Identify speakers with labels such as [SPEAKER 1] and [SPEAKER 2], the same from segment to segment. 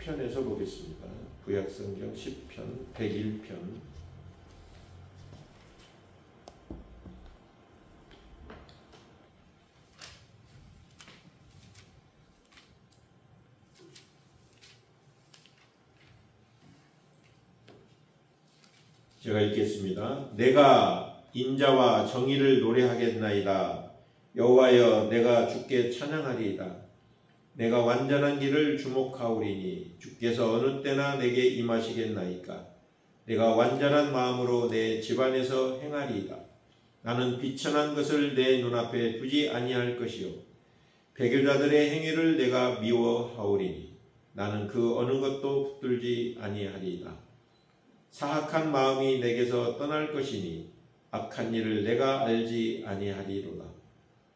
[SPEAKER 1] 10편에서 보겠습니다. 구약성경 10편 101편. 제가 읽겠습니다. 내가 인자와 정의를 노래하겠나이다. 여호와여, 내가 주께 찬양하리이다. 내가 완전한 길을 주목하오리니 주께서 어느 때나 내게 임하시겠나이까. 내가 완전한 마음으로 내 집안에서 행하리이다. 나는 비천한 것을 내 눈앞에 두지 아니할 것이요 배교자들의 행위를 내가 미워하오리니 나는 그 어느 것도 붙들지 아니하리이다. 사악한 마음이 내게서 떠날 것이니 악한 일을 내가 알지 아니하리로다.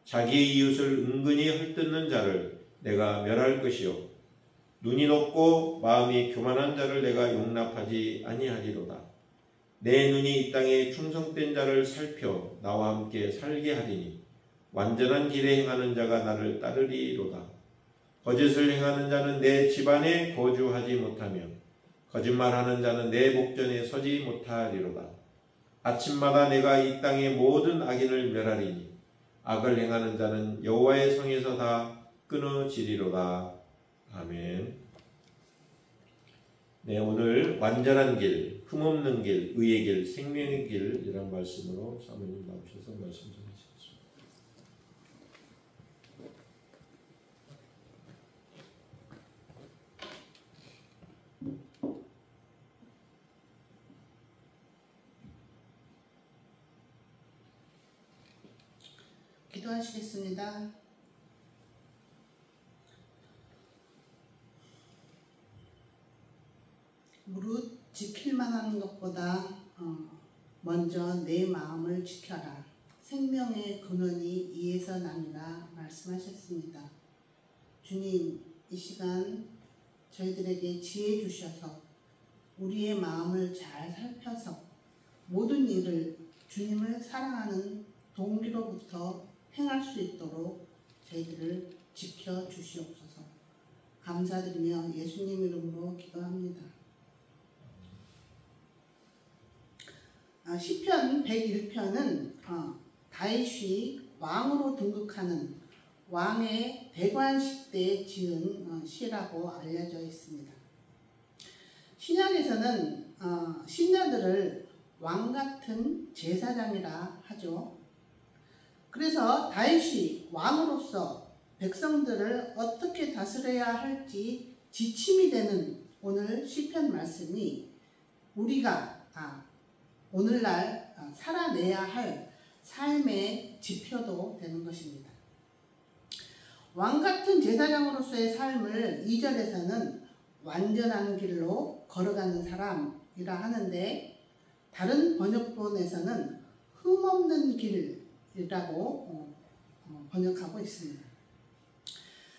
[SPEAKER 1] 자기의 이웃을 은근히 헐뜯는 자를 내가 멸할 것이요 눈이 높고 마음이 교만한 자를 내가 용납하지 아니하리로다. 내 눈이 이 땅에 충성된 자를 살펴 나와 함께 살게 하리니 완전한 길에 행하는 자가 나를 따르리로다. 거짓을 행하는 자는 내 집안에 거주하지 못하며 거짓말하는 자는 내 목전에 서지 못하리로다. 아침마다 내가 이 땅의 모든 악인을 멸하리니 악을 행하는 자는 여호와의 성에서 다 끊어지리로다. 아멘. 네, 오늘 완전한 길, 흠없는 길, 의의 길, 생명의 길이라는 말씀으로 사모님 나오셔서 말씀 전하시겠습니다.
[SPEAKER 2] 기도하시겠습니다. 무릇 지킬만 하는 것보다 먼저 내 마음을 지켜라. 생명의 근원이 이에서 나니라 말씀하셨습니다. 주님, 이 시간 저희들에게 지혜 주셔서 우리의 마음을 잘 살펴서 모든 일을 주님을 사랑하는 동기로부터 행할 수 있도록 저희들을 지켜주시옵소서. 감사드리며 예수님 이름으로 기도합니다. 시편 101편은 다윗이 왕으로 등극하는 왕의 대관식 때 지은 시라고 알려져 있습니다. 신약에서는 신하들을 왕같은 제사장이라 하죠. 그래서 다윗이 왕으로서 백성들을 어떻게 다스려야 할지 지침이 되는 오늘 시편 말씀이 우리가 오늘날 살아내야 할 삶의 지표도 되는 것입니다. 왕같은 제사장으로서의 삶을 2절에서는 완전한 길로 걸어가는 사람이라 하는데 다른 번역본에서는 흠없는 길이라고 번역하고 있습니다.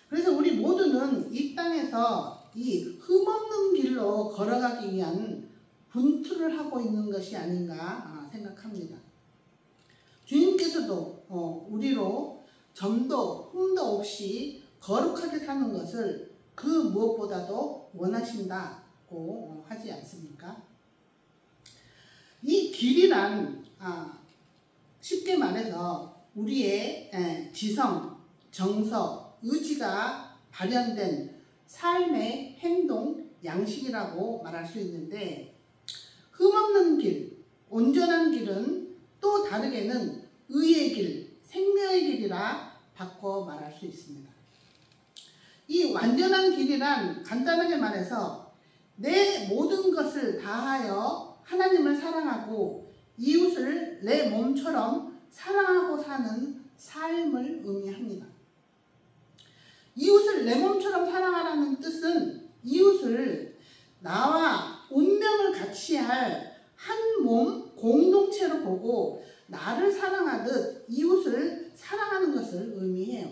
[SPEAKER 2] 그래서 우리 모두는 이 땅에서 이 흠없는 길로 걸어가기 위한 분투를 하고 있는 것이 아닌가 생각합니다. 주님께서도 우리로 점도 흠도 없이 거룩하게 사는 것을 그 무엇보다도 원하신다고 하지 않습니까? 이 길이란 쉽게 말해서 우리의 지성, 정서, 의지가 발현된 삶의 행동, 양식이라고 말할 수 있는데 흠없는 길, 온전한 길은 또 다르게는 의의 길, 생명의 길이라 바꿔 말할 수 있습니다. 이 완전한 길이란 간단하게 말해서 내 모든 것을 다하여 하나님을 사랑하고 이웃을 내 몸처럼 사랑하고 사는 삶을 의미합니다. 이웃을 내 몸처럼 사랑하라는 뜻은 이웃을 나와 운명을 같이 할 한 몸 공동체로 보고 나를 사랑하듯 이웃을 사랑하는 것을 의미해요.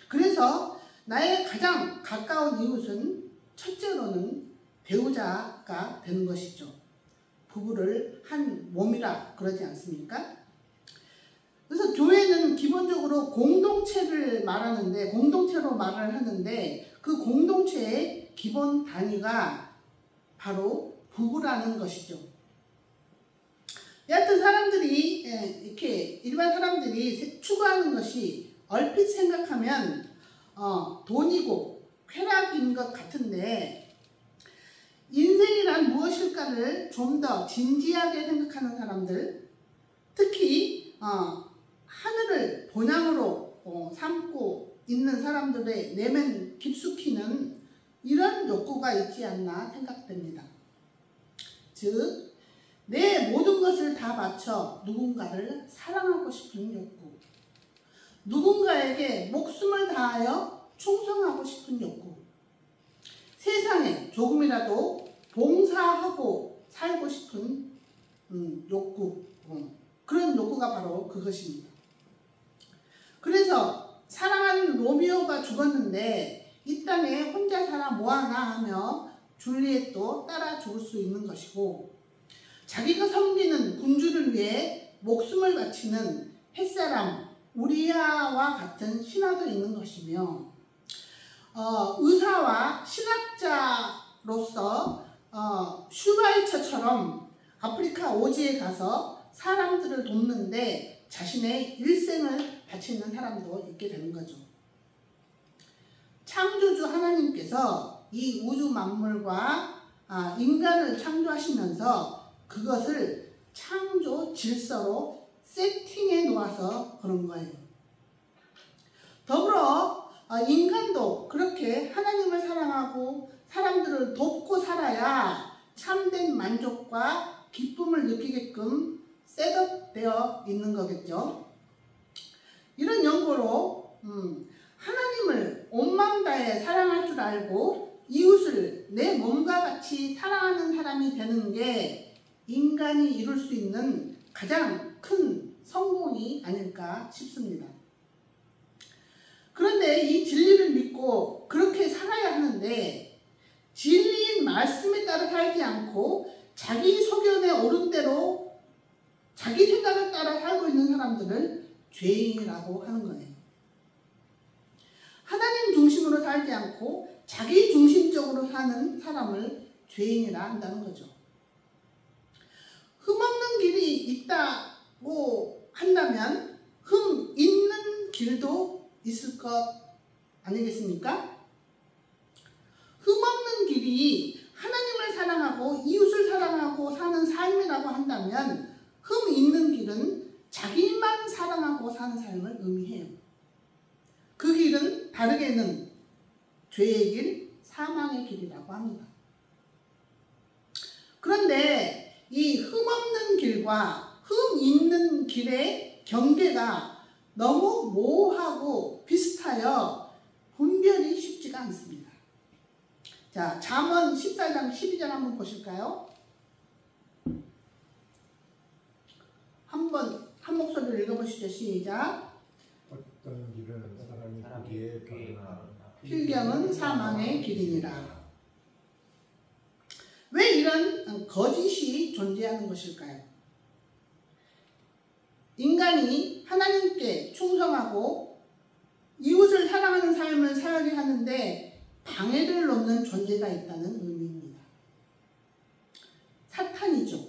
[SPEAKER 2] 그래서 나의 가장 가까운 이웃은 첫째로는 배우자가 되는 것이죠. 부부를 한 몸이라 그러지 않습니까? 그래서 교회는 기본적으로 공동체를 말하는데 공동체로 말을 하는데 그 공동체의 기본 단위가 바로 부부라는 것이죠. 여하튼 사람들이 이렇게 일반 사람들이 추구하는 것이 얼핏 생각하면 돈이고 쾌락인 것 같은데, 인생이란 무엇일까를 좀 더 진지하게 생각하는 사람들, 특히 하늘을 본향으로 삼고 있는 사람들의 내면 깊숙이는 이런 욕구가 있지 않나 생각됩니다. 즉, 내 모든 것을 다 바쳐 누군가를 사랑하고 싶은 욕구, 누군가에게 목숨을 다하여 충성하고 싶은 욕구, 세상에 조금이라도 봉사하고 살고 싶은 욕구, 그런 욕구가 바로 그것입니다. 그래서 사랑하는 로미오가 죽었는데 이 땅에 혼자 살아 뭐하나 하며 줄리엣도 따라 죽을 수 있는 것이고, 자기가 섬기는 군주를 위해 목숨을 바치는 햇사람 우리아와 같은 신하도 있는 것이며, 의사와 신학자로서 슈바이처처럼 아프리카 오지에 가서 사람들을 돕는데 자신의 일생을 바치는 사람도 있게 되는 거죠. 창조주 하나님께서 이 우주 만물과 인간을 창조하시면서 그것을 창조 질서로 세팅해 놓아서 그런 거예요. 더불어 인간도 그렇게 하나님을 사랑하고 사람들을 돕고 살아야 참된 만족과 기쁨을 느끼게끔 셋업되어 있는 거겠죠. 이런 연고로 하나님을 온 마음 다해 사랑할 줄 알고 이웃을 내 몸과 같이 사랑하는 사람이 되는 게 인간이 이룰 수 있는 가장 큰 성공이 아닐까 싶습니다. 그런데 이 진리를 믿고 그렇게 살아야 하는데, 진리인 말씀에 따라 살지 않고 자기 소견에 오른 대로 자기 생각을 따라 살고 있는 사람들을 죄인이라고 하는 거예요. 하나님 중심으로 살지 않고 자기 중심적으로 사는 사람을 죄인이라 한다는 거죠. 흠없는 길이 있다고 한다면 흠 있는 길도 있을 것 아니겠습니까? 흠없는 길이 하나님을 사랑하고 이웃을 사랑하고 사는 삶이라고 한다면, 흠 있는 길은 자기만 사랑하고 사는 삶을 의미해요. 그 길은 다르게는 죄의 길, 사망의 길이라고 합니다. 그런데 이 흠없는 길과 흠 있는 길의 경계가 너무 모호하고 비슷하여 분별이 쉽지가 않습니다. 자, 잠언 14장 12절 한번 보실까요? 한번 한 목소리로 읽어보시죠. 시작.
[SPEAKER 3] 어떤 길은 사람이 보기에 바르나
[SPEAKER 2] 필경은 사망의 길이니라. 왜 이런 거짓이 존재하는 것일까요? 인간이 하나님께 충성하고 이웃을 사랑하는 삶을 살게 하는데 방해를 놓는 존재가 있다는 의미입니다. 사탄이죠.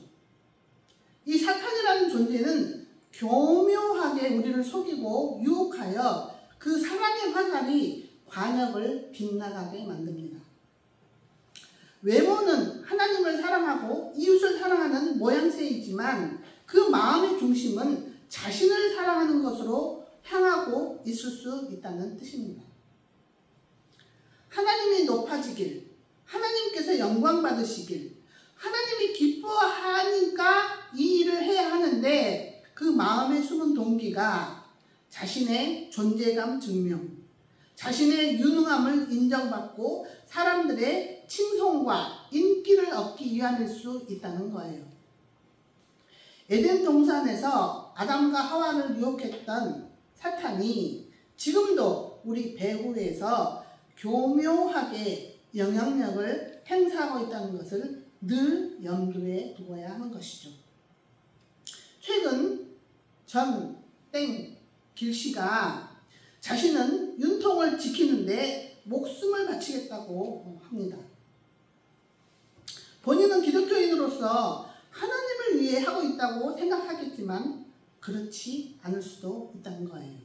[SPEAKER 2] 이 사탄이라는 존재는 교묘하게 우리를 속이고 유혹하여 그 사랑의 화살이 관역을 빗나가게 만듭니다. 외모는 하나님을 사랑하고 이웃을 사랑하는 모양새이지만 그 마음의 중심은 자신을 사랑하는 것으로 향하고 있을 수 있다는 뜻입니다. 하나님이 높아지길, 하나님께서 영광 받으시길, 하나님이 기뻐하니까 이 일을 해야 하는데 그 마음에 숨은 동기가 자신의 존재감 증명, 자신의 유능함을 인정받고 사람들의 칭송과 인기를 얻기 위함일 수 있다는 거예요. 에덴 동산에서 아담과 하와를 유혹했던 사탄이 지금도 우리 배후에서 교묘하게 영향력을 행사하고 있다는 것을 늘 염두에 두어야 하는 것이죠. 최근 전 땡 길씨가 자신은 윤통을 지키는데 목숨을 바치겠다고 합니다. 본인은 기독교인으로서 하나님을 위해 하고 있다고 생각하겠지만 그렇지 않을 수도 있다는 거예요.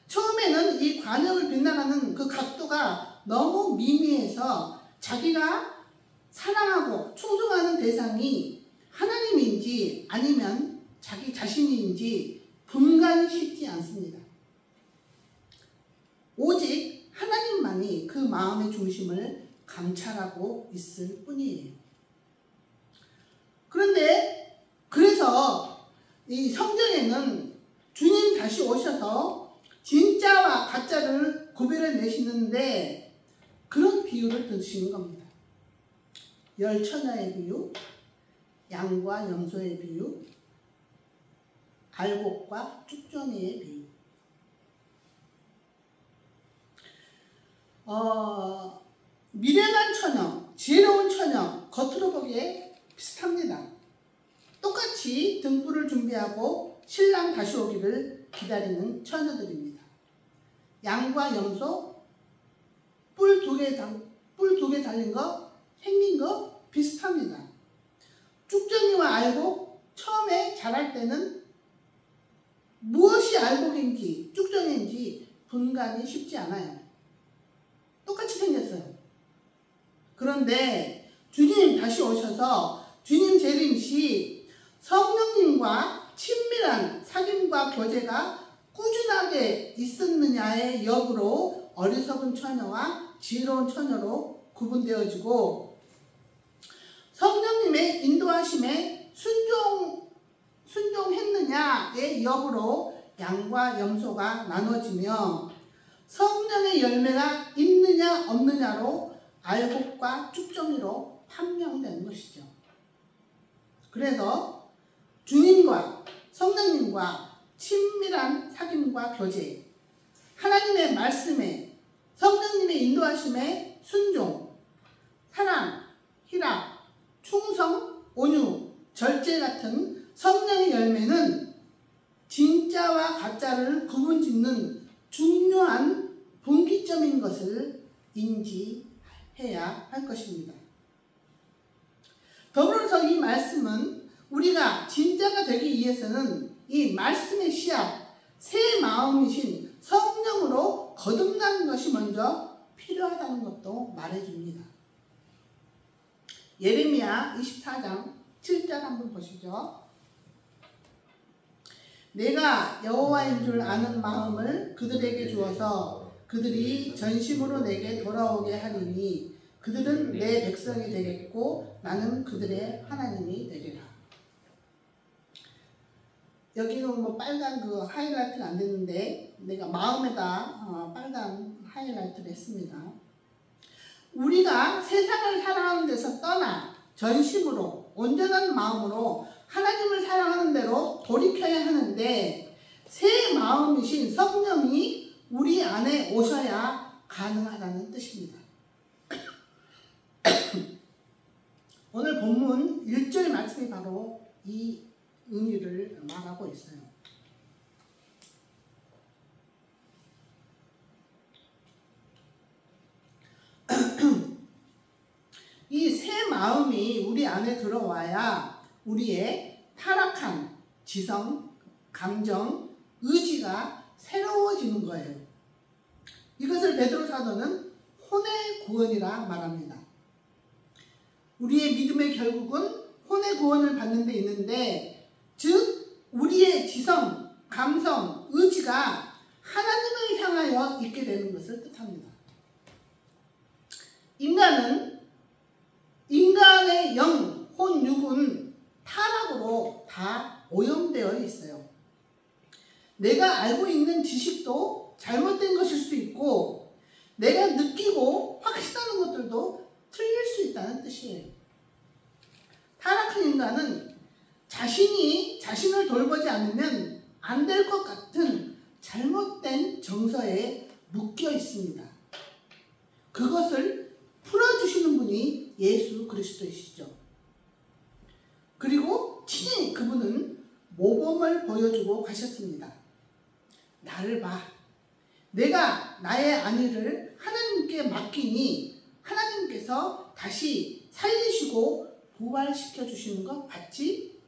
[SPEAKER 2] 처음에는 이 관역을 빗나가는 그 각도가 너무 미미해서 자기가 사랑하고 충성하는 대상이 하나님인지 아니면 자기 자신인지 분간이 쉽지 않습니다. 오직 하나님만이 그 마음의 중심을 감찰하고 있을 뿐이에요. 그런데 그래서 이 성경에는 주님 다시 오셔서 진짜와 가짜를 구별해 내시는데 그런 비유를 드시는 겁니다. 열처녀의 비유, 양과 염소의 비유, 알곡과 쭉정이의 비유. 미련한 처녀, 지혜로운 처녀, 겉으로 보기에 비슷합니다. 똑같이 등불을 준비하고 신랑 다시 오기를 기다리는 처녀들입니다. 양과 염소, 뿔 두 개 달린 거, 생긴 거 비슷합니다. 쭉정이와 알곡, 처음에 자랄 때는 무엇이 알곡인지 쭉정인지 분간이 쉽지 않아요. 똑같이 생겼어요. 그런데 주님 다시 오셔서 주님 재림 시 성령님과 친밀한 사귐과 교제가 꾸준하게 있었느냐의 여부로 어리석은 처녀와 지혜로운 처녀로 구분되어지고 성령님의 인도하심에 순종했느냐의 여부로 양과 염소가 나눠지며 성령의 열매가 있느냐 없느냐로 알곡과 쭉정이로 판명되는 것이죠. 그래서 주님과 성령님과 친밀한 사귐과 교제, 하나님의 말씀에 성령님의 인도하심에 순종, 사랑, 희락, 충성, 온유, 절제 같은 성령의 열매는 진짜와 가짜를 구분짓는 중요한 분기점인 것을 인지해야 할 것입니다. 더불어서 이 말씀은 우리가 진짜가 되기 위해서는 이 말씀의 씨앗, 새 마음이신 성령으로 거듭나는 것이 먼저 필요하다는 것도 말해줍니다. 예레미야 24장 7절 한번 보시죠. 내가 여호와인 줄 아는 마음을 그들에게 주어서 그들이 전심으로 내게 돌아오게 하리니 그들은 내 백성이 되겠고 나는 그들의 하나님이 되리라. 여기는 뭐 빨간 그 하이라이트가 안 됐는데 내가 마음에다 빨간 하이라이트를 했습니다. 우리가 세상을 사랑하는 데서 떠나 전심으로 온전한 마음으로 하나님을 사랑하는 대로 돌이켜야 하는데 새 마음이신 성령이 우리 안에 오셔야 가능하다는 뜻입니다. 오늘 본문 1절 말씀이 바로 이 의미를 말하고 있어요. 이 새 마음이 우리 안에 들어와야 우리의 타락한 지성, 감정, 의지가 새로워지는 거예요. 이것을 베드로 사도는 혼의 구원이라 말합니다. 우리의 믿음의 결국은 혼의 구원을 받는 데 있는데, 즉 우리의 지성, 감성, 의지가 하나님을 향하여 있게 되는 것을 뜻합니다. 인간의 영, 혼, 육은 타락으로 다 오염되어 있어요. 내가 알고 있는 지식도 잘못된 것일 수 있고 내가 느끼고 확신하는 것들도 틀릴 수 있다는 뜻이에요. 타락한 인간은 자신이 자신을 돌보지 않으면 안 될 것 같은 잘못된 정서에 묶여 있습니다. 그것을 풀어주시는 분이 예수 그리스도이시죠. 그리고 친히 그분은 모범을 보여주고 가셨습니다. 나를 봐. 내가 나의 안위를 하나님께 맡기니 하나님께서 다시 살리시고 부활시켜 주시는 것 같지?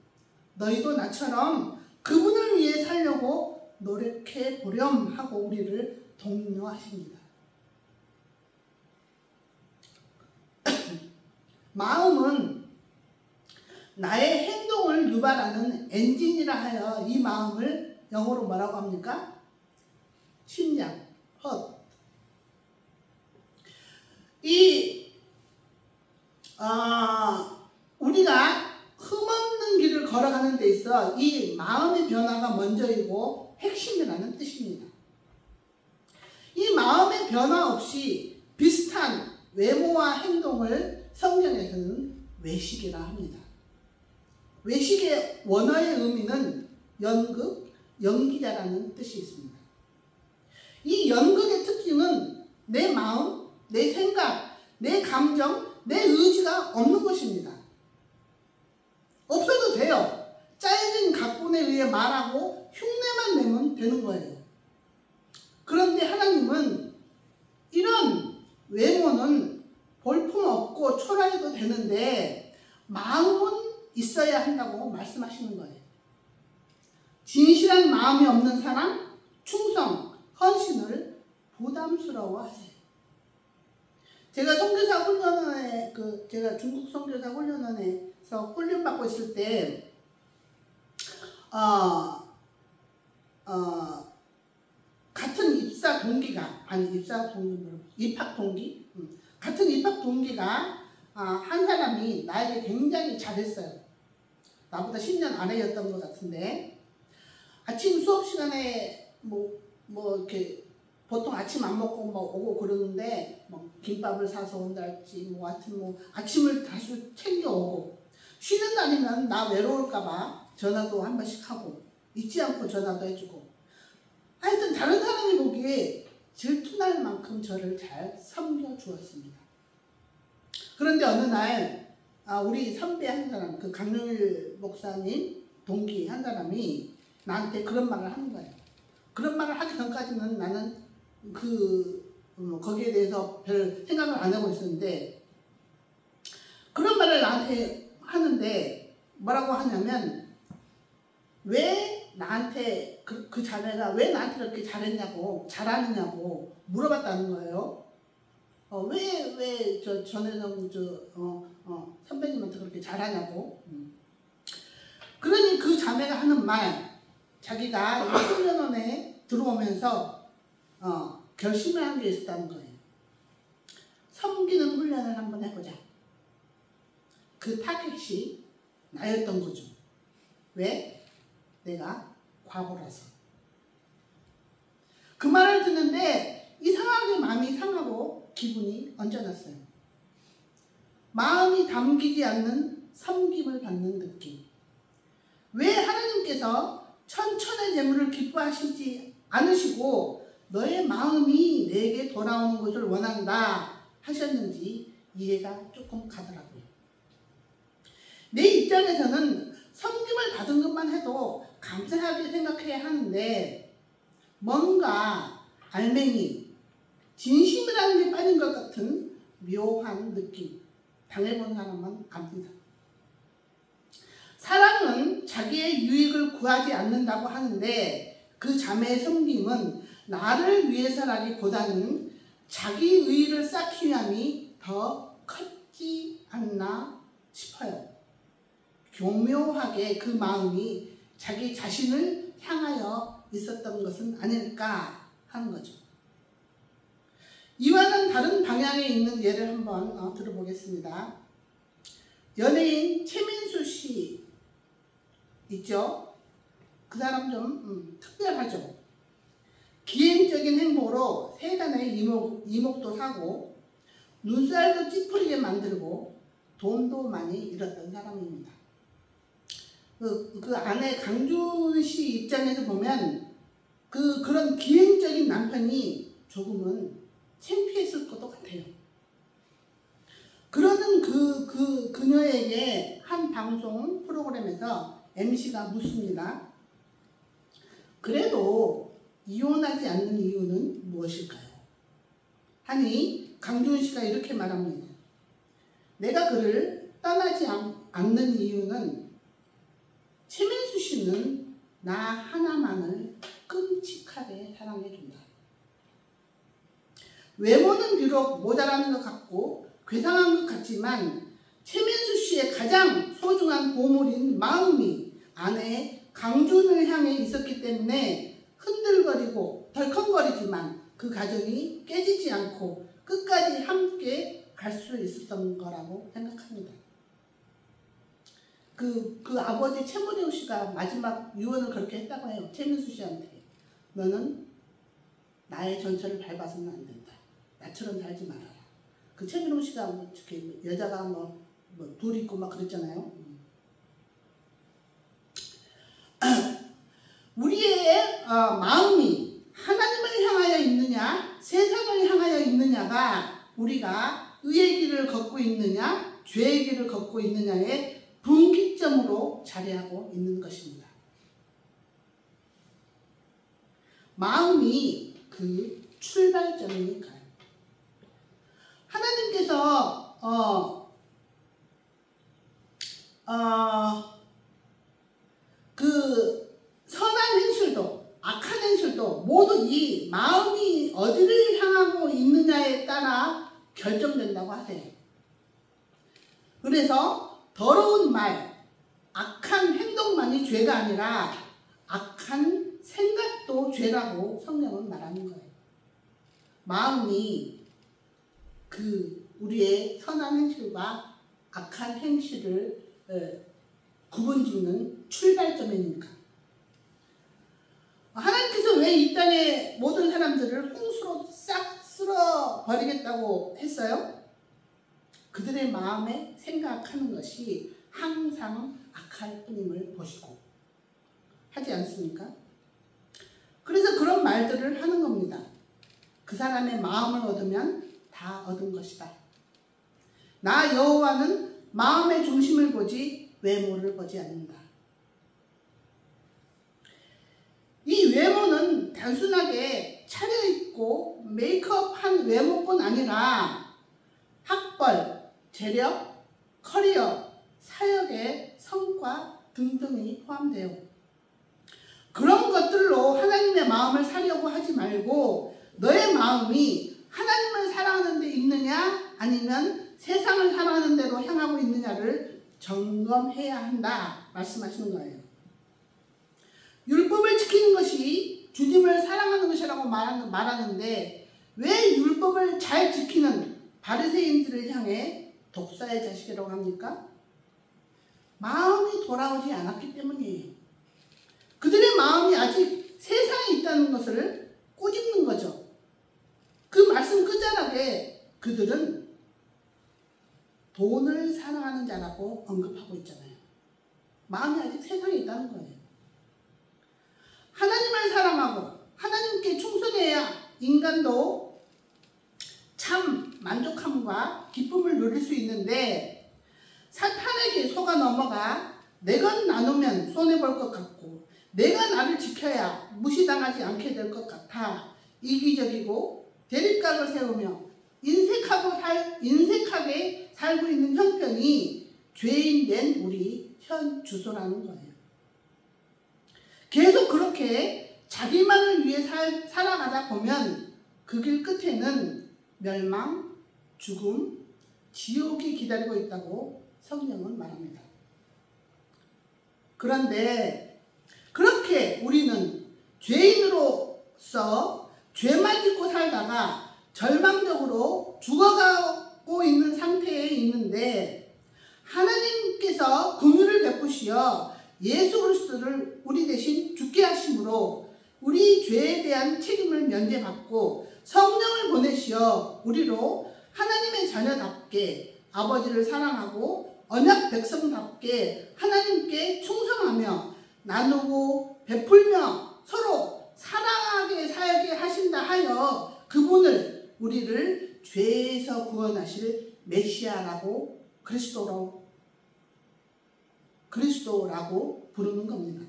[SPEAKER 2] 너희도 나처럼 그분을 위해 살려고 노력해 보렴 하고 우리를 독려하십니다. 마음은 나의 행동을 유발하는 엔진이라 하여 이 마음을 영어로 뭐라고 합니까? 심장, heart. 우리가 흠없는 길을 걸어가는 데 있어 이 마음의 변화가 먼저이고 핵심이라는 뜻입니다. 이 마음의 변화 없이 비슷한 외모와 행동을 성경에서는 외식이라 합니다. 외식의 원어의 의미는 연극, 연기자라는 뜻이 있습니다. 이 연극의 특징은 내 마음, 내 생각, 내 감정, 내 의지가 없는 것입니다. 없어도 돼요. 짜여진 각본에 의해 말하고 흉내만 내면 되는 거예요. 그런데 하나님은 이런 외모는 볼품없고 초라해도 되는데 마음은 있어야 한다고 말씀하시는 거예요. 진실한 마음이 없는 사람, 충성, 헌신을 부담스러워하세요. 제가 선교사 훈련원에 제가 중국 선교사 훈련원에서 훈련받고 있을 때 같은 입사 동기가 입학 동기? 같은 입학 동기가 한 사람이 나에게 굉장히 잘했어요. 나보다 10년 아래였던 것 같은데 아침 수업 시간에 이렇게 보통 아침 안 먹고 오고 그러는데 김밥을 사서 온달지 하여튼 아침을 다시 챙겨 오고 쉬는 날이면 나 외로울까봐 전화도 한 번씩 하고 잊지 않고 전화도 해주고 하여튼 다른 사람이 보기에 질투날 만큼 저를 잘 섬겨주었습니다. 그런데 어느 날 우리 선배 한 사람, 그 강용일 목사님 동기 한 사람이 나한테 그런 말을 하는 거예요. 그런 말을 하기 전까지는 나는 거기에 대해서 별 생각을 안 하고 있었는데 그런 말을 나한테 하는데 뭐라고 하냐면 왜 나한테 그 자매가 왜 나한테 이렇게 잘하느냐고 물어봤다는 거예요. 왜 전혜성 선배님한테 그렇게 잘하냐고. 그러니 그 자매가 하는 말, 자기가 이 훈련원에 들어오면서 결심을 한 게 있었다는 거예요. 섬기는 훈련을 한번 해보자. 그 타겟이 나였던 거죠. 왜? 내가 과거라서. 그 말을 듣는데 이상하게 마음이 상하고 기분이 언짢았어요. 마음이 담기지 않는 섬김을 받는 느낌. 왜 하나님께서 천천의 재물을 기뻐하시지 않으시고 너의 마음이 내게 돌아오는 것을 원한다 하셨는지 이해가 조금 가더라고요. 내 입장에서는 섬김을 받은 것만 해도 감사하게 생각해야 하는데 뭔가 알맹이, 진심이라는 게 빠진 것 같은 묘한 느낌, 당해본 사람만 압니다. 사람은 자기의 유익을 구하지 않는다고 하는데 그 자매의 섬김은 나를 위해서라기보다는 자기 의의를 쌓기 위함이 더 컸지 않나 싶어요. 교묘하게 그 마음이 자기 자신을 향하여 있었던 것은 아닐까 하는 거죠. 이와는 다른 방향에 있는 예를 한번 들어보겠습니다. 연예인 최민수 씨 있죠? 그 사람 좀 특별하죠. 기행적인 행보로 세간의 이목도 사고 눈살도 찌푸리게 만들고 돈도 많이 잃었던 사람입니다. 그 아내 강준 씨 입장에서 보면 그런 기행적인 남편이 조금은 창피했을 것도 같아요. 그러는 그녀에게 한 방송 프로그램에서 MC가 묻습니다. 그래도 이혼하지 않는 이유는 무엇일까요? 하니 강준훈 씨가 이렇게 말합니다. 내가 그를 떠나지 않는 이유는 최민수 씨는 나 하나만을 끔찍하게 사랑해준다. 외모는 비록 모자라는 것 같고 괴상한 것 같지만 최민수 씨의 가장 소중한 보물인 마음이 아내 강준을 향해 있었기 때문에 흔들거리고 덜컹거리지만 그 가정이 깨지지 않고 끝까지 함께 갈 수 있었던 거라고 생각합니다. 그 아버지 최무룡 씨가 마지막 유언을 그렇게 했다고 해요. 최민수 씨한테. 너는 나의 전철을 밟아서는 안 된다. 나처럼 살지 말아라. 그 최무룡 씨가 뭐 이렇게 여자가 뭐 둘 있고 막 그랬잖아요. 우리의 마음이 하나님을 향하여 있느냐 세상을 향하여 있느냐가 우리가 의의 길을 걷고 있느냐 죄의 길을 걷고 있느냐의 분기점으로 자리하고 있는 것입니다. 마음이 그 출발점이니까요. 하나님께서 그 선한 행실도 악한 행실도 모두 이 마음이 어디를 향하고 있느냐에 따라 결정된다고 하세요. 그래서 더러운 말, 악한 행동만이 죄가 아니라 악한 생각도 죄라고 성경은 말하는 거예요. 마음이 그 우리의 선한 행실과 악한 행실을 구분짓는 출발점이니까. 하나님께서 왜 이 땅의 모든 사람들을 홍수로 싹 쓸어버리겠다고 했어요? 그들의 마음에 생각하는 것이 항상 악할 뿐임을 보시고 하지 않습니까? 그래서 그런 말들을 하는 겁니다. 그 사람의 마음을 얻으면 다 얻은 것이다. 나 여호와는 마음의 중심을 보지 외모를 보지 않는다. 이 외모는 단순하게 차려입고 메이크업한 외모뿐 아니라 학벌, 재력, 커리어, 사역의 성과 등등이 포함돼요. 그런 것들로 하나님의 마음을 사려고 하지 말고 너의 마음이 하나님을 사랑하는 데 있느냐 아니면 세상을 사랑하는 대로 향하고 있느냐를 점검해야 한다 말씀하시는 거예요. 율법을 지키는 것이 주님을 사랑하는 것이라고 말하는데 왜 율법을 잘 지키는 바리새인들을 향해 독사의 자식이라고 합니까? 마음이 돌아오지 않았기 때문이에요. 그들의 마음이 아직 세상에 있다는 것을 꼬집는 거죠. 그 말씀 끝자락에 그들은 돈을 사랑하는 자라고 언급하고 있잖아요. 마음이 아직 세상에 있다는 거예요. 하나님을 사랑하고 하나님께 충성해야 인간도 참 만족함과 기쁨을 누릴 수 있는데 사탄에게 속아 넘어가 내 것 나누면 손해볼 것 같고 내가 나를 지켜야 무시당하지 않게 될 것 같아 이기적이고 대립각을 세우며 인색하게 살고 있는 형편이 죄인 된 우리 현 주소라는 거예요. 계속 그렇게 자기만을 위해 살아가다 보면 그 길 끝에는 멸망, 죽음, 지옥이 기다리고 있다고 성경은 말합니다. 그런데 그렇게 우리는 죄인으로서 죄만 짓고 살다가 절망적으로 죽어가고 있는 상태에 있는데 하나님께서 긍휼을 베푸시어 예수 그리스도를 우리 대신 죽게 하심으로 우리 죄에 대한 책임을 면제받고 성령을 보내시어 우리로 하나님의 자녀답게 아버지를 사랑하고 언약 백성답게 하나님께 충성하며 나누고 베풀며 서로 사랑하게 살게 하신다 하여 그분을 우리를 죄에서 구원하실 메시아라고 그리스도라고 부르는 겁니다.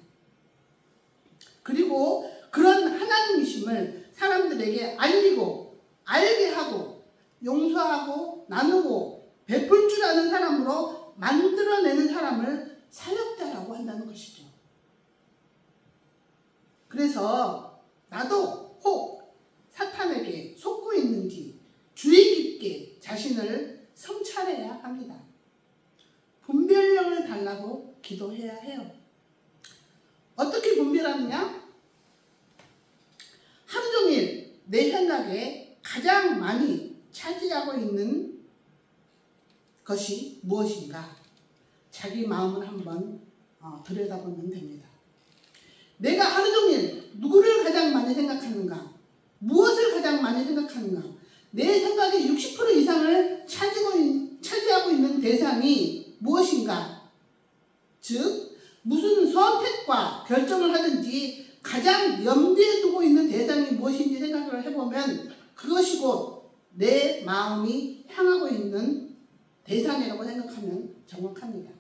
[SPEAKER 2] 그리고 그런 하나님이심을 사람들에게 알리고 알게 하고 용서하고 나누고 베풀 줄 아는 사람으로 만들어내는 사람을 사역자라고 한다는 것이죠. 그래서 나도 혹 사탄에게 속고 있는지 주의 깊게 자신을 성찰해야 합니다. 분별력을 달라고 기도해야 해요. 어떻게 분별하느냐? 하루 종일 내 생각에 가장 많이 차지하고 있는 것이 무엇인가? 자기 마음을 한번 들여다보면 됩니다. 내가 하루 종일 누구를 가장 많이 생각하는가? 무엇을 가장 많이 생각하는가? 내 생각의 60% 이상을 차지하고 있는 대상이 무엇인가? 즉 무슨 선택과 결정을 하든지 가장 염두에 두고 있는 대상이 무엇인지 생각을 해보면 그것이 곧 내 마음이 향하고 있는 대상이라고 생각하면 정확합니다.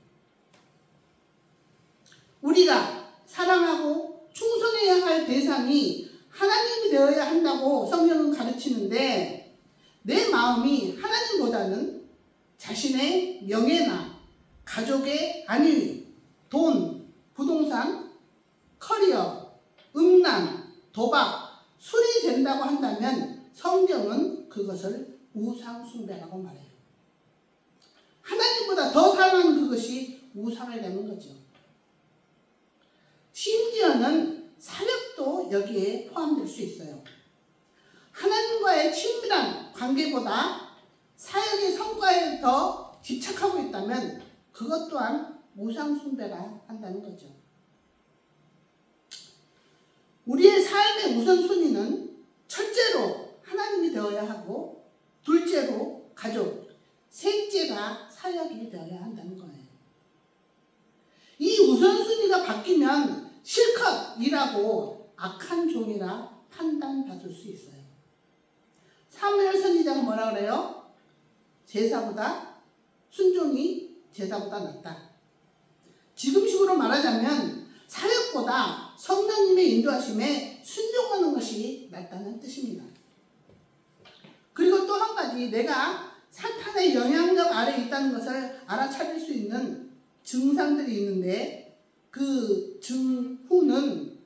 [SPEAKER 2] 우리가 사랑하고 충성해야 할 대상이 하나님이 되어야 한다고 성경은 가르치는데 내 마음이 하나님보다는 자신의 명예나 가족의 안위, 돈, 부동산, 커리어, 음란, 도박, 술이 된다고 한다면 성경은 그것을 우상숭배라고 말해요. 하나님보다 더 사랑하는 그것이 우상을 되는 거죠. 심지어는 사역도 여기에 포함될 수 있어요. 하나님과의 친밀한 관계보다 사역의 성과에 더 집착하고 있다면 그것 또한 우상숭배라 한다는 거죠. 우리의 삶의 우선순위는 첫째로 하나님이 되어야 하고 둘째로 가족, 셋째가 사역이 되어야 한다는 거예요. 이 우선순위가 바뀌면 실컷 일하고 악한 종이라 판단받을 수 있어요. 사무엘 선지자는 뭐라 그래요? 순종이 제사보다 낫다. 지금식으로 말하자면 사역보다 성령님의 인도하심에 순종하는 것이 낫다는 뜻입니다. 그리고 또 한 가지, 내가 사탄의 영향력 아래에 있다는 것을 알아차릴 수 있는 증상들이 있는데 그 증후는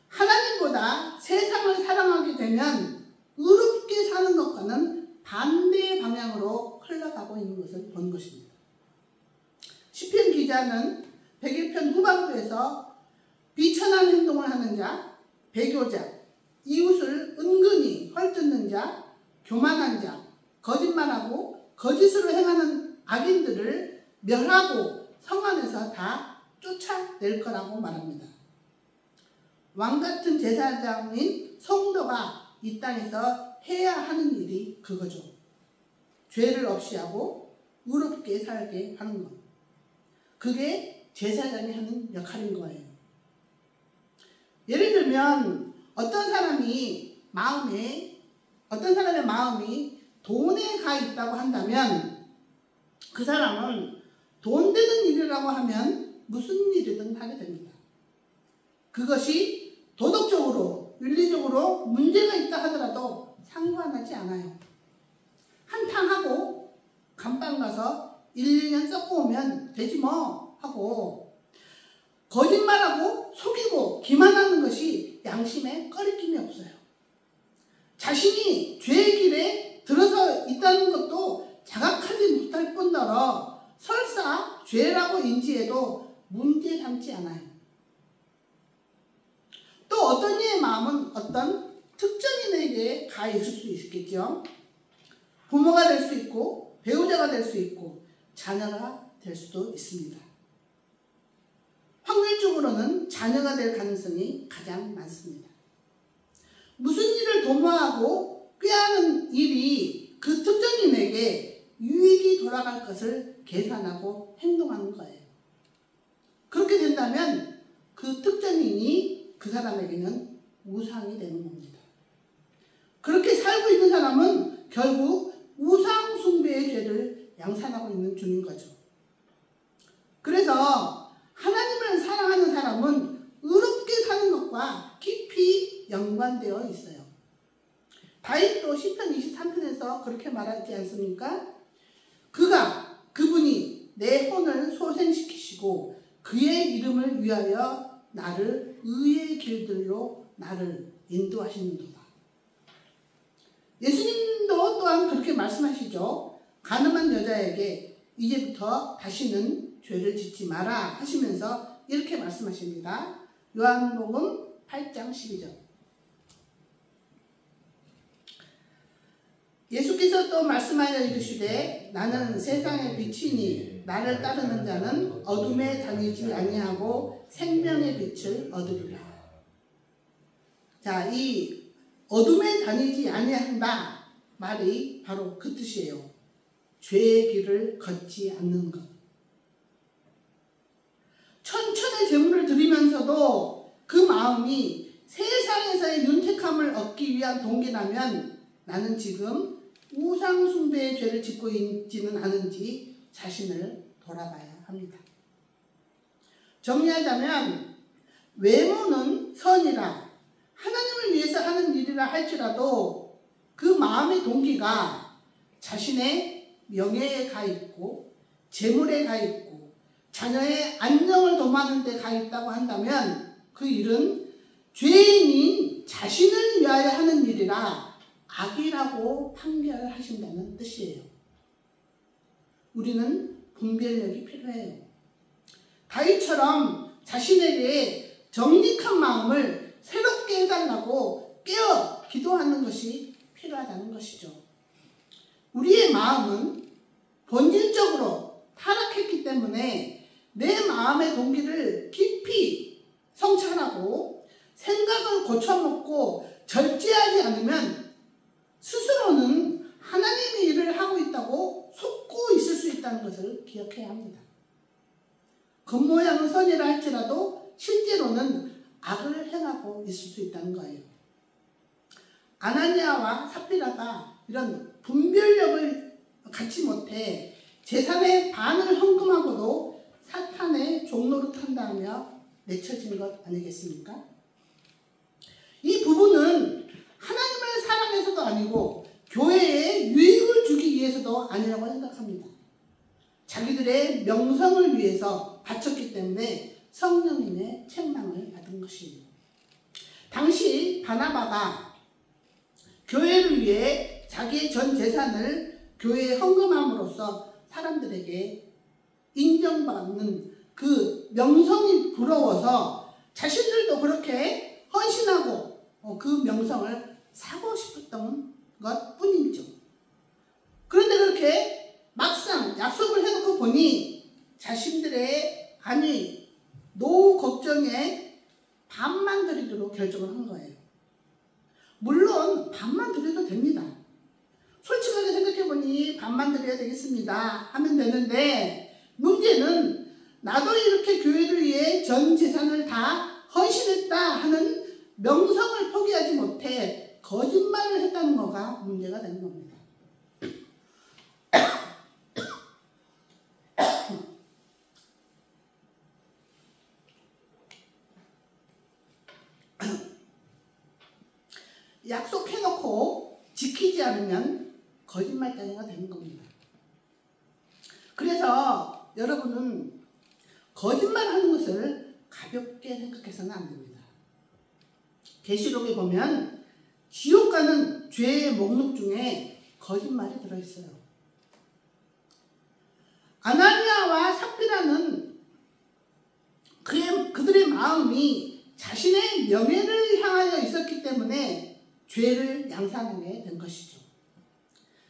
[SPEAKER 2] 하나님보다 세상을 사랑하게 되면 의롭게 사는 것과는 반대의 방향으로 흘러가고 있는 것을 본 것입니다. 시편 기자는 101편 후반부에서 비천한 행동을 하는 자, 배교자, 이웃을 은근히 헐뜯는 자, 교만한 자, 거짓말하고 거짓으로 행하는 악인들을 멸하고 성 안에서 다 쫓아낼 거라고 말합니다. 왕같은 제사장인 성도가 이 땅에서 해야 하는 일이 그거죠. 죄를 없이 하고 의롭게 살게 하는 것. 그게 제사장이 하는 역할인 거예요. 예를 들면 어떤 사람의 마음이 돈에 가 있다고 한다면 그 사람은 돈 되는 일이라고 하면 무슨 일이든 하게 됩니다. 그것이 도덕적으로, 윤리적으로 문제가 있다 하더라도 상관하지 않아요. 한탕하고 감방 가서 1, 2년 썩고 오면 되지 뭐 하고, 거짓말하고 속이고 기만하는 것이 양심에 꺼리낌이 없어요. 자신이 죄의 길에 들어서 있다는 것도 자각하지 못할 뿐더러 설사 죄라고 인지해도 문제 삼지 않아요. 또 어떤 이의 마음은 어떤 특정인에게 가 있을 수 있겠죠. 부모가 될 수 있고 배우자가 될 수 있고 자녀가 될 수도 있습니다. 확률적으로는 자녀가 될 가능성이 가장 많습니다. 무슨 일을 도모하고 꾀하는 일이 그 특정인에게 유익이 돌아갈 것을 계산하고 행동하는 거예요. 그렇게 된다면 그 특정인이 그 사람에게는 우상이 되는 겁니다. 그렇게 살고 있는 사람은 결국 우상 숭배의 죄를 양산하고 있는 중인 거죠. 그래서 하나님을 사랑하는 사람은 의롭게 사는 것과 깊이 연관되어 있어요. 다윗도 시편 23편에서 그렇게 말하지 않습니까? 그분이 내 혼을 소생시키시고 그의 이름을 위하여 나를 의의 길들로 나를 인도하시는도다. 예수님도 또한 그렇게 말씀하시죠. 가늠한 여자에게 이제부터 다시는 죄를 짓지 마라 하시면서 이렇게 말씀하십니다. 요한복음 8장 12절. 예수께서 또 말씀하여 이르시되 나는 세상의 빛이니 나를 따르는 자는 어둠에 다니지 아니하고 생명의 빛을 얻으리라. 자, 이 어둠에 다니지 아니한다 말이 바로 그 뜻이에요. 죄의 길을 걷지 않는 것. 천천의 제물을 드리면서도 그 마음이 세상에서의 윤택함을 얻기 위한 동기라면 나는 지금 우상 숭배의 죄를 짓고 있지는 않은지 자신을 돌아봐야 합니다. 정리하자면 외모는 선이라 하나님을 위해서 하는 일이라 할지라도 그 마음의 동기가 자신의 명예에 가 있고 재물에 가 있고 자녀의 안녕을 도모하는 데 가 있다고 한다면 그 일은 죄인인 자신을 위하여 하는 일이라 악이라고 판결하신다는 뜻이에요. 우리는 분별력이 필요해요. 다윗처럼 자신에게 정직한 마음을 새롭게 해달라고 깨어 기도하는 것이 필요하다는 것이죠. 우리의 마음은 본질적으로 타락했기 때문에 내 마음의 동기를 깊이 성찰하고 생각을 고쳐먹고 절제하지 않으면 스스로는 하나님의 일을 하고 있다고 속고 있을 수 있다는 것을 기억해야 합니다. 겉모양은 선이라 할지라도 실제로는 악을 행하고 있을 수 있다는 거예요. 아나니아와 삽비라가 이런 분별력을 갖지 못해 재산의 반을 헌금하고도 사탄의 종로로 탄다하며 내쳐진 것 아니겠습니까? 이 부분은 하나님을 사랑해서도 아니고 교회에 유익을 주기 위해서도 아니라고 생각합니다. 자기들의 명성을 위해서 바쳤기 때문에 성령님의 책망을 받은 것이에요. 당시 바나바가 교회를 위해 자기의 전 재산을 교회에 헌금함으로써 사람들에게 인정받는 그 명성이 부러워서 자신들도 그렇게 헌신하고 그 명성을 사고 싶었던 것 뿐이죠. 그런데 그렇게 막상 약속을 해놓고 보니 자신들의 노후 걱정에 반만 드리기로 결정을 한 거예요. 물론 반만 드려도 됩니다. 솔직하게 생각해보니 반만 드려야 되겠습니다 하면 되는데, 문제는 나도 이렇게 교회를 위해 전 재산을 다 헌신했다 하는 명성을 포기하지 못해 거짓말을 했다는 거가 문제가 되는 겁니다. 약속해놓고 지키지 않으면 거짓말쟁이가 되는 겁니다. 그래서 여러분은 거짓말하는 것을 가볍게 생각해서는 안 됩니다. 계시록에 보면 지옥 가는 죄의 목록 중에 거짓말이 들어있어요. 아나니아와 삽비라는 그들의 마음이 자신의 명예를 향하여 있었기 때문에 죄를 양산하게 된 것이죠.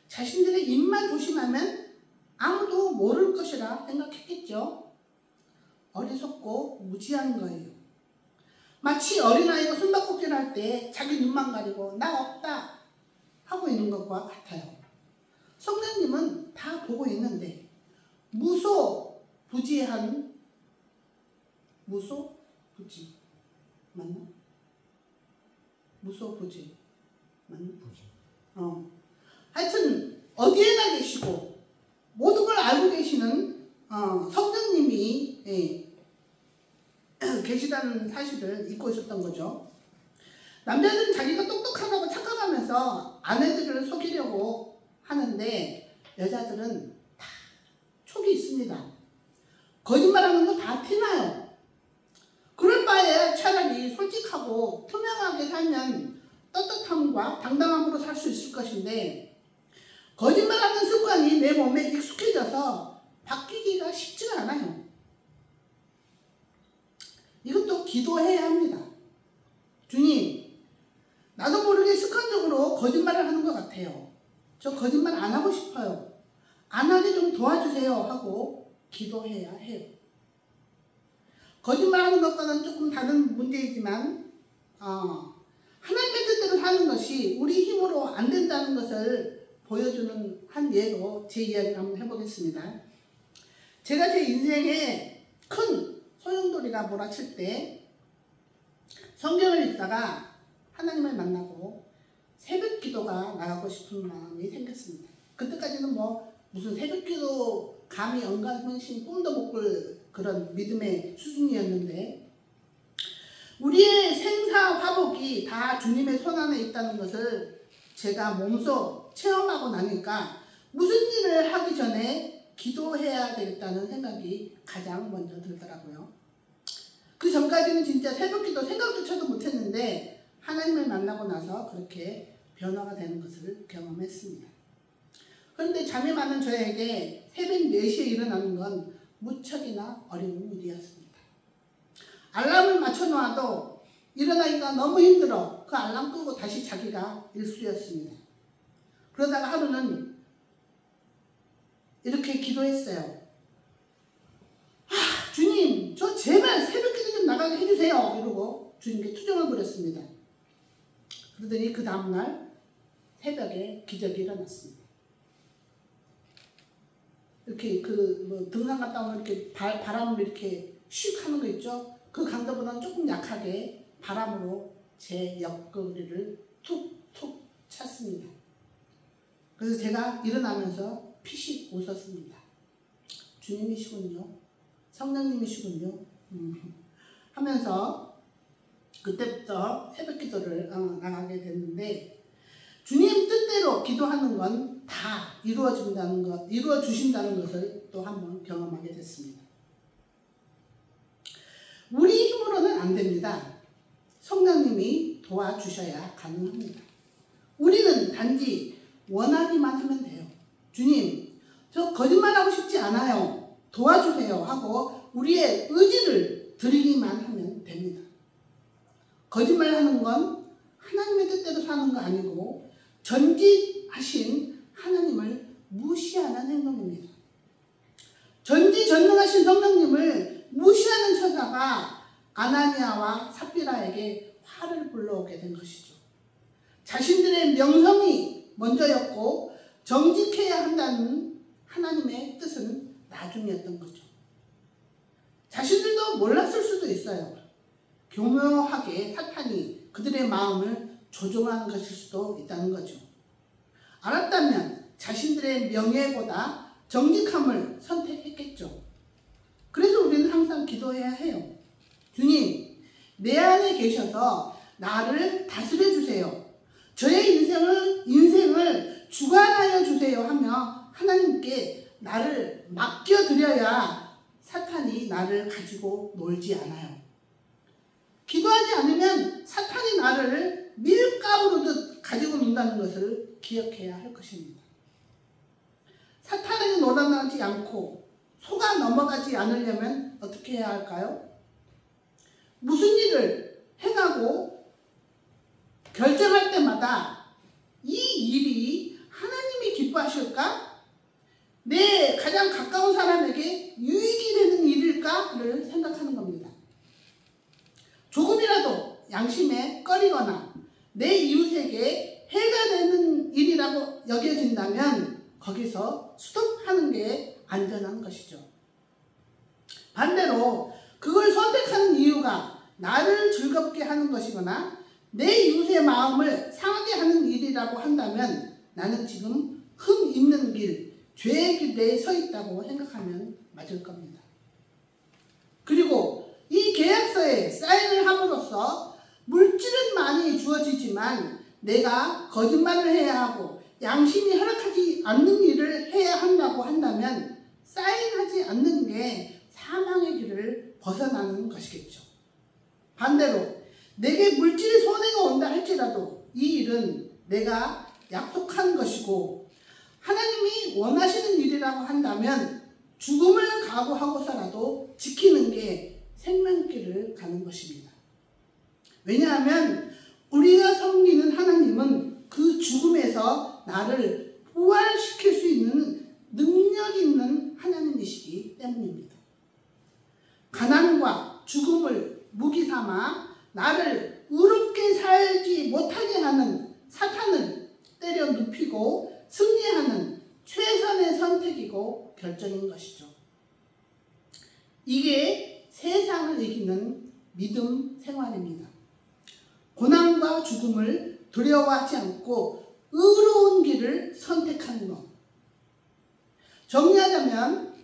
[SPEAKER 2] 자신들의 입만 조심하면 아무도 모를 것이라 생각했겠죠. 어리석고 무지한 거예요. 마치 어린아이가 숨바꼭질 할 때 자기 눈만 가리고 나 없다 하고 있는 것과 같아요. 성령님은 다 보고 있는데 무소부지한 무소부지 맞나? 무소부지 맞나? 하여튼 어디에나 계시고 모든 걸 알고 계시는 성령님이 계시다는 사실을 잊고 있었던 거죠. 남자들은 자기가 똑똑하다고 착각하면서 아내들을 속이려고 하는데 여자들은 다 촉이 있습니다. 거짓말하는 거 다 티나요. 그럴 바에 차라리 솔직하고 투명하게 살면 떳떳함과 당당함으로 살 수 있을 것인데 거짓말하는 습관이 내 몸에 익숙해져서 바뀌기가 쉽지가 않아요. 이것도 기도해야 합니다. 주님, 나도 모르게 습관적으로 거짓말을 하는 것 같아요. 저 거짓말 안 하고 싶어요. 안 하게 좀 도와주세요 하고 기도해야 해요. 거짓말하는 것과는 조금 다른 문제이지만 하나님의 뜻대로 사는 것이 우리 힘으로 안 된다는 것을 보여주는 한 예로 제 이야기를 한번 해보겠습니다. 제가 제 인생에 큰 소용돌이가 몰아칠 때 성경을 읽다가 하나님을 만나고 새벽 기도가 나가고 싶은 마음이 생겼습니다. 그때까지는 무슨 새벽 기도 감히 연간hun신 꿈도 못 꿀 그런 믿음의 수준이었는데 우리의 생사 화복이 다 주님의 손안에 있다는 것을 제가 몸소 체험하고 나니까 무슨 일을 하기 전에 기도해야 되겠다는 생각이 가장 먼저 들더라고요. 그 전까지는 진짜 새벽기도 생각조차도 못했는데 하나님을 만나고 나서 그렇게 변화가 되는 것을 경험했습니다. 그런데 잠이 많은 저에게 새벽 4시에 일어나는 건 무척이나 어려운 일이었습니다. 알람을 맞춰놓아도 일어나기가 너무 힘들어 그 알람 끄고 다시 자기가 일쑤였습니다. 그러다가 하루는 이렇게 기도했어요. 주님, 저 제발 새벽기도 좀 나가게 해주세요. 이러고 주님께 투정을 부렸습니다. 그러더니 그 다음날 새벽에 기적이 일어났습니다. 이렇게 등산 갔다 오면 이렇게 바람을 이렇게 슉 하는 거 있죠? 그 강도보다는 조금 약하게 바람으로 제 옆구리를 툭툭 찼습니다. 그래서 제가 일어나면서 피식 웃었습니다. 주님이시군요. 성령님이시군요. 하면서 그때부터 새벽 기도를 나가게 됐는데 주님 뜻대로 기도하는 건 다 이루어주신다는 것을 또 한번 경험하게 됐습니다. 우리 힘으로는 안 됩니다. 성령님이 도와주셔야 가능합니다. 우리는 단지 원하기만 하면 돼요. 주님, 저 거짓말하고 싶지 않아요. 도와주세요 하고 우리의 의지를 드리기만 하면 됩니다. 거짓말하는 건 하나님의 뜻대로 사는 거 아니고 전지하신 하나님을 무시하는 행동입니다. 전지전능하신 성령님을 무시하는 처사가 아나니아와 삽비라에게 화를 불러오게 된 것이죠. 자신들의 명성이 먼저였고 정직해야 한다는 하나님의 뜻은 나중이었던 거죠. 자신들도 몰랐을 수도 있어요. 교묘하게 사탄이 그들의 마음을 조종하는 것일 수도 있다는 거죠. 알았다면 자신들의 명예보다 정직함을 선택했겠죠. 그래서 우리는 항상 기도해야 해요. 주님, 내 안에 계셔서 나를 다스려 주세요. 저의 인생을 주관하여 주세요 하며 하나님께 나를 맡겨드려야 사탄이 나를 가지고 놀지 않아요. 기도하지 않으면 사탄이 나를 밀가루로 가지고 논다는 것을 기억해야 할 것입니다. 사탄에게 놀아나지 않고 속아 넘어가지 않으려면 어떻게 해야 할까요? 무슨 일을 행하고 결정할 때마다 이 일이 하나님이 기뻐하실까? 내 가장 가까운 사람에게 유익이 되는 일일까를 생각하는 겁니다. 조금이라도 양심에 꺼리거나 내 이웃에게 해가 되는 일이라고 여겨진다면 거기서 스톱하는 게 안전한 것이죠. 반대로 그걸 선택하는 이유가 나를 즐겁게 하는 것이거나 내 이웃의 마음을 상하게 하는 일이라고 한다면 나는 지금 흠 있는 길, 죄의 길에 서 있다고 생각하면 맞을 겁니다. 그리고 이 계약서에 사인을 함으로써 물질은 많이 주어지지만 내가 거짓말을 해야 하고 양심이 허락하지 않는 일을 해야 한다고 한다면 사인하지 않는 게 사망의 길을 벗어나는 것이겠죠. 반대로 내게 물질의 손해가 온다 할지라도 이 일은 내가 약속한 것이고 하나님이 원하시는 일이라고 한다면 죽음을 각오하고서라도 지키는 게 생명길을 가는 것입니다. 왜냐하면 우리가 섬기는 하나님은 그 죽음에서 나를 부활시킬 수 있는 능력 있는 하나님이시기 때문입니다. 가난과 죽음을 무기 삼아 나를 의롭게 살지 못하게 하는 사탄을 때려 눕히고 승리하는 최선의 선택이고 결정인 것이죠. 이게 세상을 이기는 믿음 생활입니다. 고난과 죽음을 두려워하지 않고 의로운 길을 선택하는 것. 정리하자면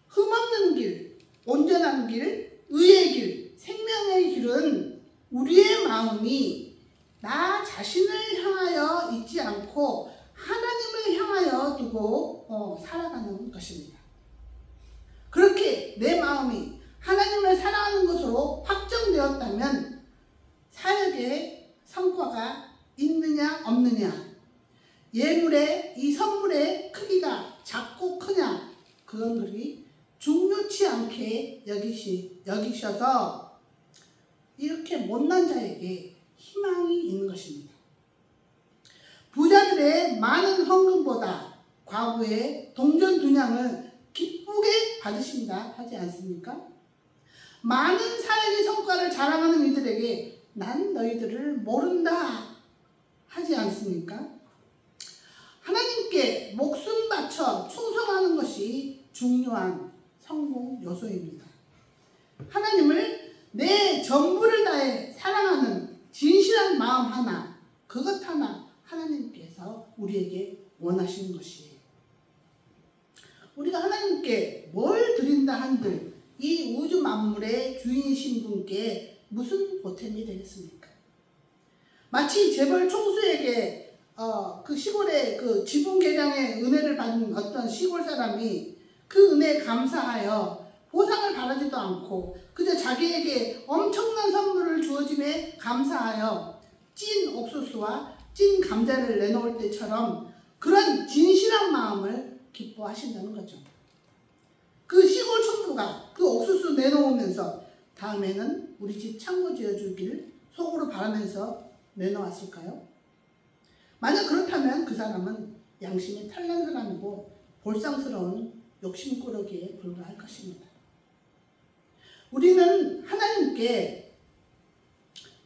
[SPEAKER 2] 흠없는 길, 온전한 길, 의의 길, 생명의 길은 우리의 마음이 나 자신을 향하여 있지 않고 하나님을 향하여 두고 살아가는 것입니다. 그렇게 내 마음이 하나님을 사랑하는 것으로 확정되었다면 사역의 성과가 있느냐 없느냐, 예물의 이 선물의 크기가 작고 크냐, 그런 것이 중요치 않게 여기셔서 이렇게 못난 자에게 희망이 있는 것입니다. 부자들의 많은 헌금보다 과부의 동전 2냥을 기쁘게 받으신다 하지 않습니까? 많은 사역의 성과를 자랑하는 이들에게 난 너희들을 모른다 하지 않습니까? 하나님께 목숨 바쳐 충성하는 것이 중요한 성공 요소입니다. 하나님을 내 전부를 다해 사랑하는 진실한 마음 하나, 그것 하나 하나님께서 우리에게 원하시는 것이에요. 우리가 하나님께 뭘 드린다 한들 이 우주 만물의 주인이신 분께 무슨 보탬이 되겠습니까? 마치 재벌 총수에게 그 시골의 그 지분 계량의 은혜를 받은 어떤 시골 사람이 그 은혜에 감사하여 보상을 바라지도 않고 그저 자기에게 엄청난 선물을 주어짐에 감사하여 찐 옥수수와 찐 감자를 내놓을 때처럼 그런 진실한 마음을 기뻐하신다는 거죠. 그 시골 총부가 그 옥수수 내놓으면서 다음에는 우리 집 창고 지어주기를 속으로 바라면서 내놓았을까요? 만약 그렇다면 그 사람은 양심이 탈난 사람이고 볼상스러운 욕심꾸러기에 불과할 것입니다. 우리는 하나님께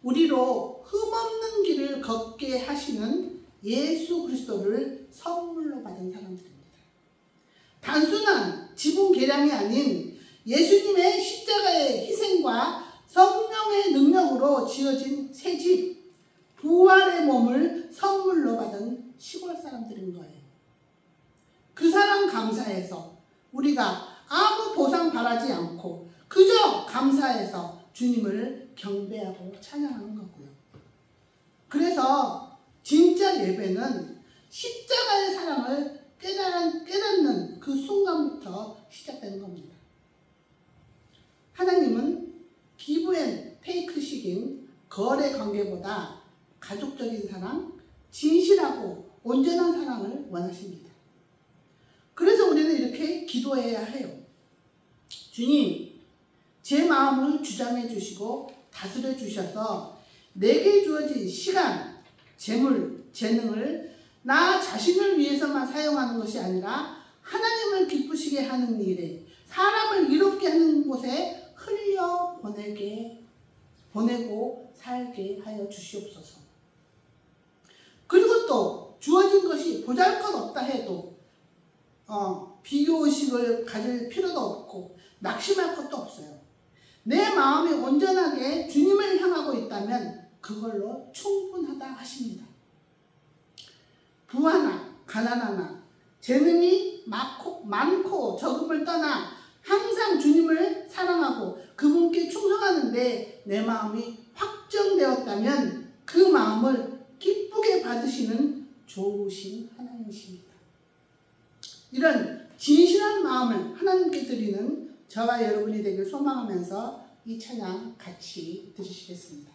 [SPEAKER 2] 우리로 흠없는 길을 걷게 하시는 예수 그리스도를 선물로 받은 사람들입니다. 단순한 지분 계량이 아닌 예수님의 십자가의 희생과 성령의 능력으로 지어진 새 집, 부활의 몸을 선물로 받은 시골 사람들인 거예요. 그 사람 감사해서 우리가 아무 보상 바라지 않고 그저 감사해서 주님을 경배하고 찬양하는 거고요. 그래서 진짜 예배는 십자가의 사랑을 깨닫는 그 순간부터 시작되는 겁니다. 하나님은 기브 앤 테이크식인 거래 관계보다 가족적인 사랑, 진실하고 온전한 사랑을 원하십니다. 그래서 우리는 이렇게 기도해야 해요. 주님, 제 마음을 주장해 주시고 다스려 주셔서 내게 주어진 시간, 재물, 재능을 나 자신을 위해서만 사용하는 것이 아니라 하나님을 기쁘시게 하는 일에, 사람을 이롭게 하는 곳에 흘려 보내고 살게 하여 주시옵소서. 그리고 또 주어진 것이 보잘것없다 해도 비교의식을 가질 필요도 없고 낙심할 것도 없어요. 내 마음이 온전하게 주님을 향하고 있다면 그걸로 충분하다 하십니다. 부하나 가난하나 재능이 많고 적음을 떠나 항상 주님을 사랑하고 그분께 충성하는데 내 마음이 확 확정되었다면 그 마음을 기쁘게 받으시는 좋으신 하나님이십니다. 이런 진실한 마음을 하나님께 드리는 저와 여러분이 되길 소망하면서 이 찬양 같이 들으시겠습니다.